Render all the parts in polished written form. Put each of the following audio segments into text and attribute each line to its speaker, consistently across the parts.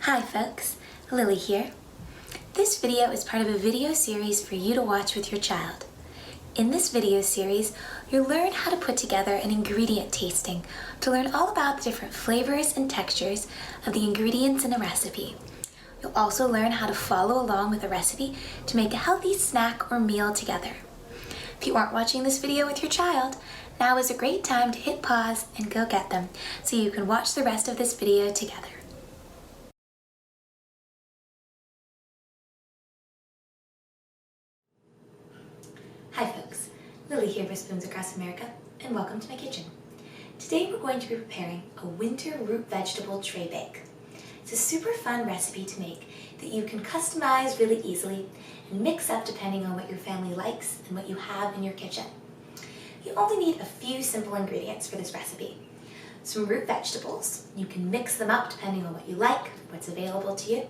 Speaker 1: Hi folks, Lily here. This video is part of a video series for you to watch with your child. In this video series, you'll learn how to put together an ingredient tasting to learn all about the different flavors and textures of the ingredients in a recipe. You'll also learn how to follow along with a recipe to make a healthy snack or meal together. If you aren't watching this video with your child, now is a great time to hit pause and go get them so you can watch the rest of this video together. Hi folks, Lily here for Spoons Across America, and welcome to my kitchen. Today we're going to be preparing a winter root vegetable tray bake. It's a super fun recipe to make that you can customize really easily and mix up depending on what your family likes and what you have in your kitchen. You only need a few simple ingredients for this recipe. Some root vegetables. You can mix them up depending on what you like, what's available to you.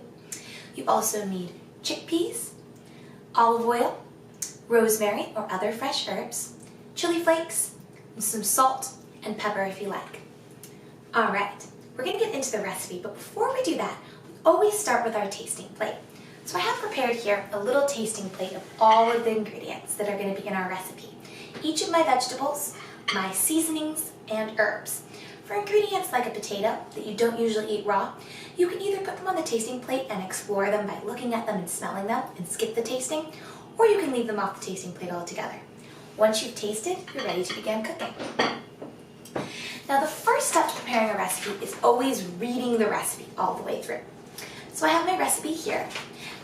Speaker 1: You also need chickpeas, olive oil, rosemary or other fresh herbs, chili flakes, and some salt and pepper if you like. Alright, we're going to get into the recipe, but before we do that, we always start with our tasting plate. So I have prepared here a little tasting plate of all of the ingredients that are going to be in our recipe. Each of my vegetables, my seasonings, and herbs. For ingredients like a potato that you don't usually eat raw, you can either put them on the tasting plate and explore them by looking at them and smelling them and skip the tasting, or you can leave them off the tasting plate altogether. Once you've tasted, you're ready to begin cooking. Now the first step to preparing a recipe is always reading the recipe all the way through. So I have my recipe here.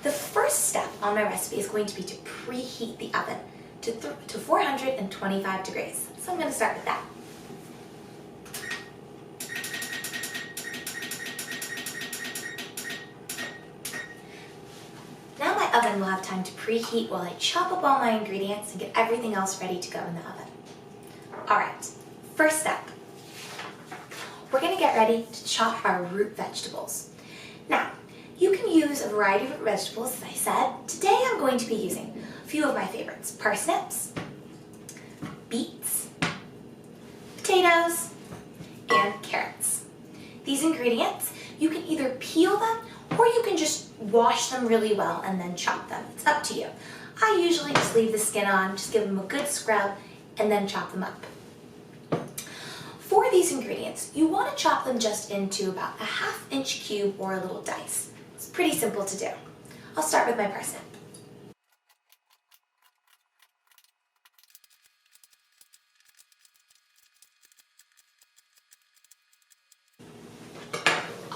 Speaker 1: The first step on my recipe is going to be to preheat the oven to 425 degrees. So I'm going to start with that. Oven will have time to preheat while I chop up all my ingredients and get everything else ready to go in the oven. Alright, first step. We're going to get ready to chop our root vegetables. Now, you can use a variety of root vegetables, as I said. Today I'm going to be using a few of my favorites. Parsnips, beets, potatoes, and carrots. These ingredients, you can either peel them or you can just wash them really well and then chop them. It's up to you. I usually just leave the skin on, just give them a good scrub, and then chop them up. For these ingredients, you want to chop them just into about a 1/2 inch cube or a little dice. It's pretty simple to do. I'll start with my parsnip.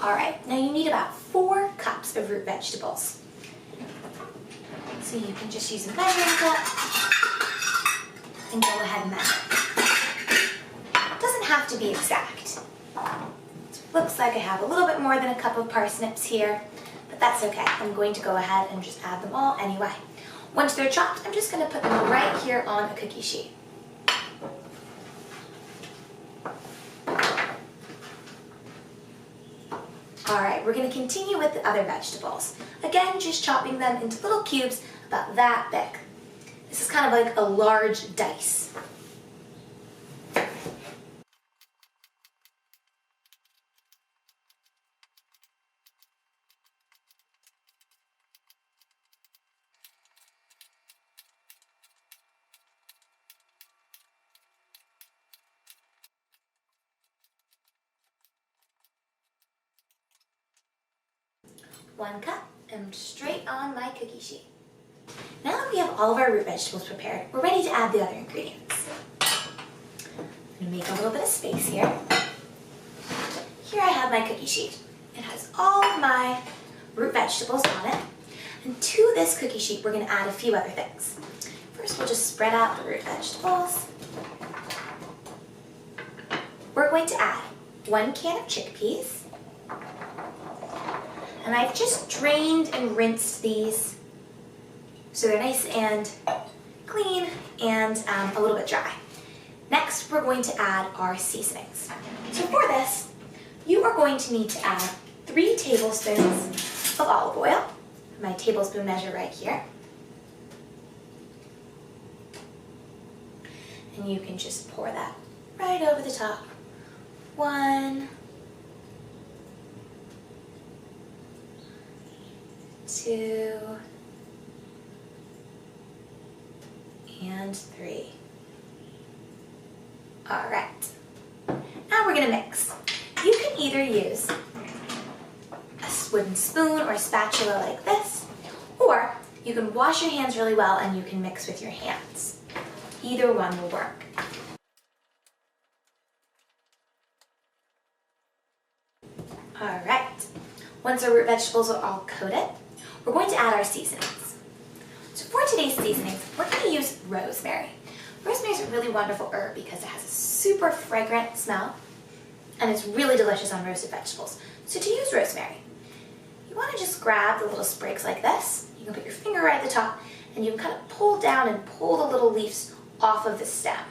Speaker 1: Alright, now you need about 4 cups of root vegetables. So you can just use a measuring cup and go ahead and measure. It doesn't have to be exact. It looks like I have a little bit more than a cup of parsnips here, but that's okay. I'm going to go ahead and just add them all anyway. Once they're chopped, I'm just going to put them right here on a cookie sheet. Alright, we're going to continue with the other vegetables. Again, just chopping them into little cubes about that big. This is kind of like a large dice. One cup and straight on my cookie sheet. Now that we have all of our root vegetables prepared, we're ready to add the other ingredients. I'm going to make a little bit of space here. Here I have my cookie sheet. It has all of my root vegetables on it. And to this cookie sheet, we're going to add a few other things. First, we'll just spread out the root vegetables. We're going to add 1 can of chickpeas. And I've just drained and rinsed these so they're nice and clean and a little bit dry. Next, we're going to add our seasonings. So for this, you are going to need to add 3 tablespoons of olive oil. My tablespoon measure right here. And you can just pour that right over the top. 1, 2, and 3. All right. Now we're gonna mix. You can either use a wooden spoon or a spatula like this, or you can wash your hands really well and you can mix with your hands. Either one will work. All right. Once our root vegetables are all coated, we're going to add our seasonings. So for today's seasonings, we're going to use rosemary. Rosemary is a really wonderful herb because it has a super fragrant smell and it's really delicious on roasted vegetables. So to use rosemary, you want to just grab the little sprigs like this. You can put your finger right at the top and you can kind of pull down and pull the little leaves off of the stem.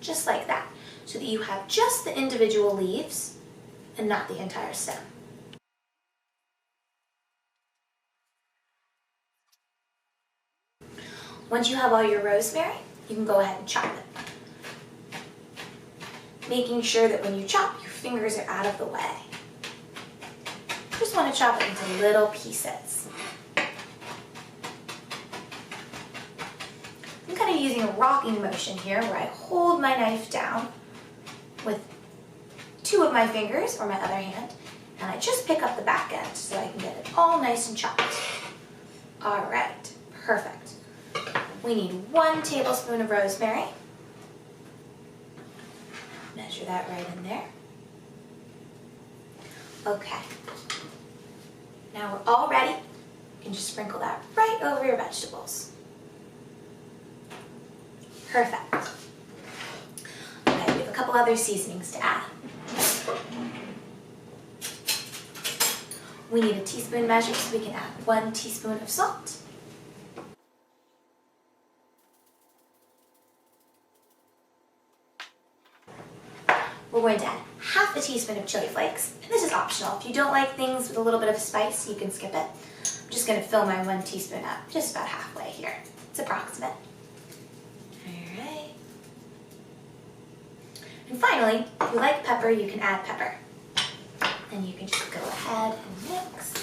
Speaker 1: Just like that, so that you have just the individual leaves and not the entire stem. Once you have all your rosemary, you can go ahead and chop it. Making sure that when you chop, your fingers are out of the way. You just want to chop it into little pieces. I'm kind of using a rocking motion here where I hold my knife down with 2 of my fingers or my other hand, and I just pick up the back end so I can get it all nice and chopped. All right, perfect. We need 1 tablespoon of rosemary. Measure that right in there. Okay. Now we're all ready. You can just sprinkle that right over your vegetables. Perfect. Okay, we have a couple other seasonings to add. We need a teaspoon measure, so we can add 1 teaspoon of salt. We're going to add half a teaspoon of chili flakes, and this is optional. If you don't like things with a little bit of spice, you can skip it. I'm just going to fill my 1 teaspoon up, just about halfway here. It's approximate. All right. And finally, if you like pepper, you can add pepper. And you can just go ahead and mix.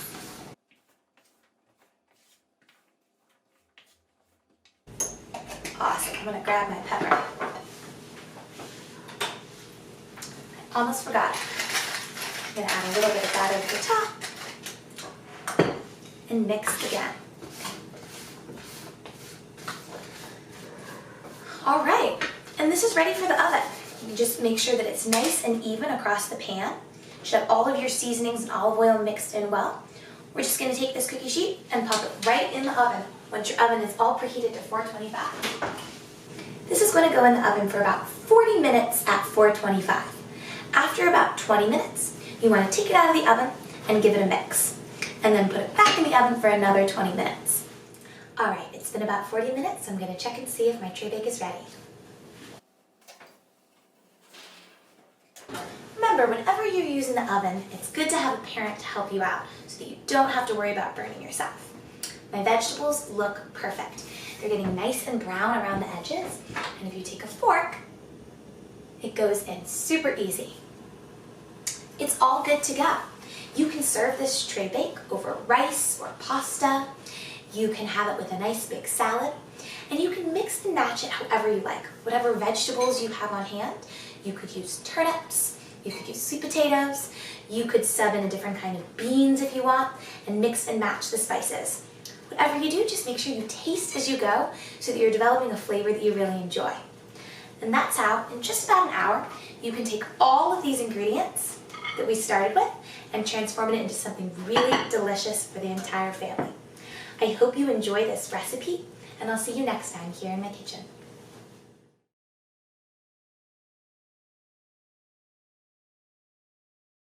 Speaker 1: Awesome. I'm going to grab my pepper. Almost forgot. I'm going to add a little bit of that over the top and mix again. All right, and this is ready for the oven. You can just make sure that it's nice and even across the pan. You should have all of your seasonings and olive oil mixed in well. We're just going to take this cookie sheet and pop it right in the oven once your oven is all preheated to 425. This is going to go in the oven for about 40 minutes at 425. After about 20 minutes, you want to take it out of the oven and give it a mix, and then put it back in the oven for another 20 minutes. All right, it's been about 40 minutes, so I'm going to check and see if my tray bake is ready. Remember, whenever you're using the oven, it's good to have a parent to help you out so that you don't have to worry about burning yourself. My vegetables look perfect. They're getting nice and brown around the edges, and if you take a fork, it goes in super easy. It's all good to go. You can serve this tray bake over rice or pasta. You can have it with a nice big salad, and you can mix and match it however you like. Whatever vegetables you have on hand. You could use turnips, you could use sweet potatoes, you could sub in a different kind of beans if you want, and mix and match the spices. Whatever you do, just make sure you taste as you go so that you're developing a flavor that you really enjoy. And that's how, in just about an hour, you can take all of these ingredients that we started with and transform it into something really delicious for the entire family. I hope you enjoy this recipe, and I'll see you next time here in my kitchen.